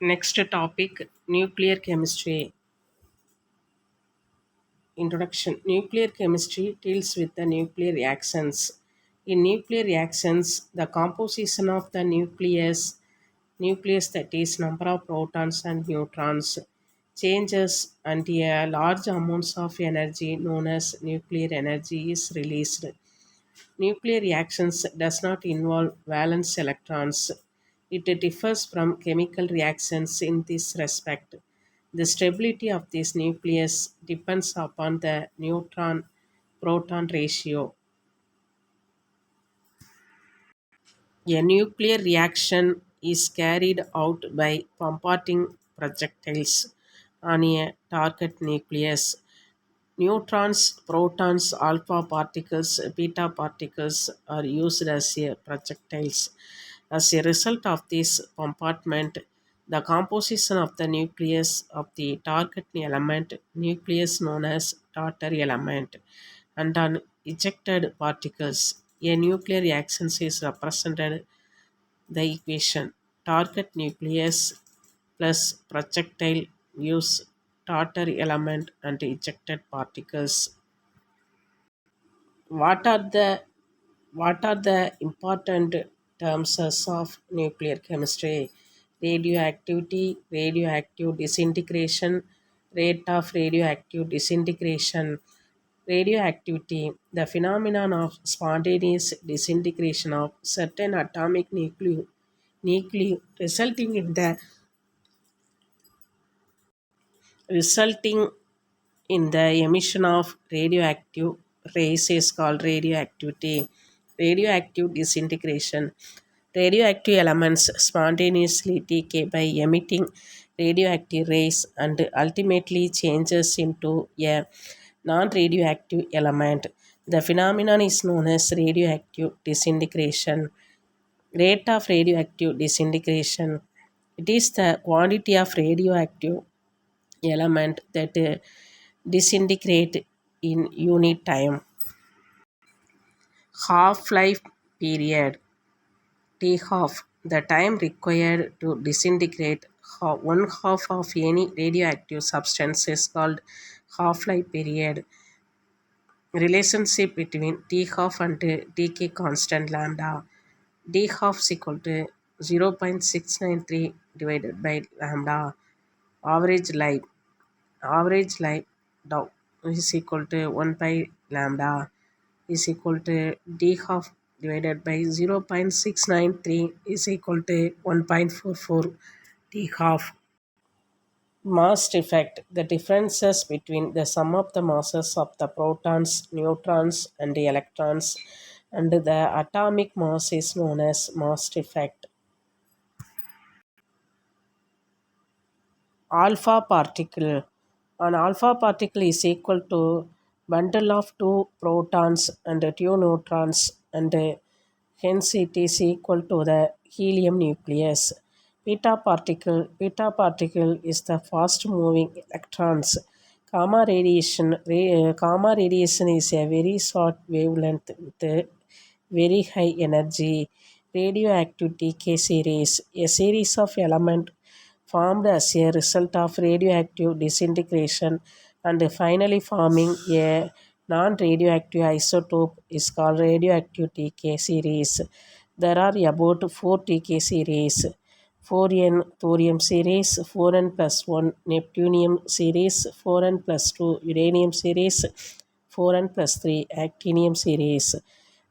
Next topic, nuclear chemistry. Introduction. Nuclear chemistry deals with the nuclear reactions. In nuclear reactions, the composition of the nucleus that is number of protons and neutrons, changes and a large amounts of energy known as nuclear energy is released. Nuclear reactions does not involve valence electrons. It differs from chemical reactions in this respect. The stability of this nucleus depends upon the neutron proton ratio. A nuclear reaction is carried out by bombarding projectiles on a target nucleus. Neutrons, protons, alpha particles, beta particles are used as a projectiles. As a result of this bombardment, the composition of the nucleus of the target element, nucleus known as tartar element, and on ejected particles, a nuclear reaction is represented the equation target nucleus plus projectile use tartar element and ejected particles. What are the important terms of nuclear chemistry? Radioactivity, radioactive disintegration, rate of radioactive disintegration. Radioactivity, the phenomenon of spontaneous disintegration of certain atomic nuclei resulting in the emission of radioactive rays is called radioactivity. Radioactive disintegration. Radioactive elements spontaneously decay by emitting radioactive rays and ultimately changes into a non-radioactive element. The phenomenon is known as radioactive disintegration. Rate of radioactive disintegration. It is the quantity of radioactive element that disintegrate in unit time. Half-life period T half, the time required to disintegrate one half of any radioactive substance is called half-life period. Relationship between T half and decay constant lambda. D half is equal to 0.693 divided by lambda. Average life. Average life tau is equal to 1 by lambda is equal to d half divided by 0.693 is equal to 1.44 d half. Mass effect, the differences between the sum of the masses of the protons, neutrons and the electrons and the atomic mass is known as mass effect. Alpha particle. An alpha particle is equal to bundle of two protons and two neutrons and hence it is equal to the helium nucleus. Beta particle is the fast moving electrons. Gamma radiation is a very short wavelength with a very high energy. Radioactive decay series, a series of elements formed as a result of radioactive disintegration and finally forming a non-radioactive isotope is called radioactive decay series. There are about 4 decay series. 4n thorium series, 4n plus 1 neptunium series, 4n plus 2 uranium series, 4n plus 3 actinium series.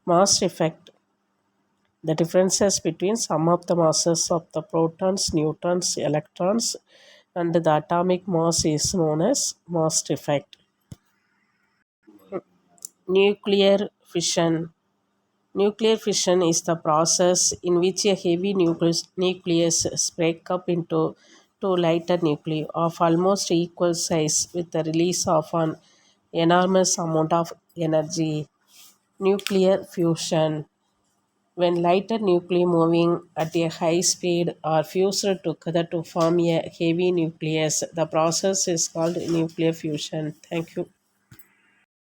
Mass effect, the differences between sum of the masses of the protons, neutrons, electrons and the atomic mass is known as mass effect. Nuclear fission. Nuclear fission is the process in which a heavy nucleus breaks up into two lighter nuclei of almost equal size with the release of an enormous amount of energy. Nuclear fusion. When lighter nuclei moving at a high speed are fused together to form a heavy nucleus, the process is called nuclear fusion. Thank you.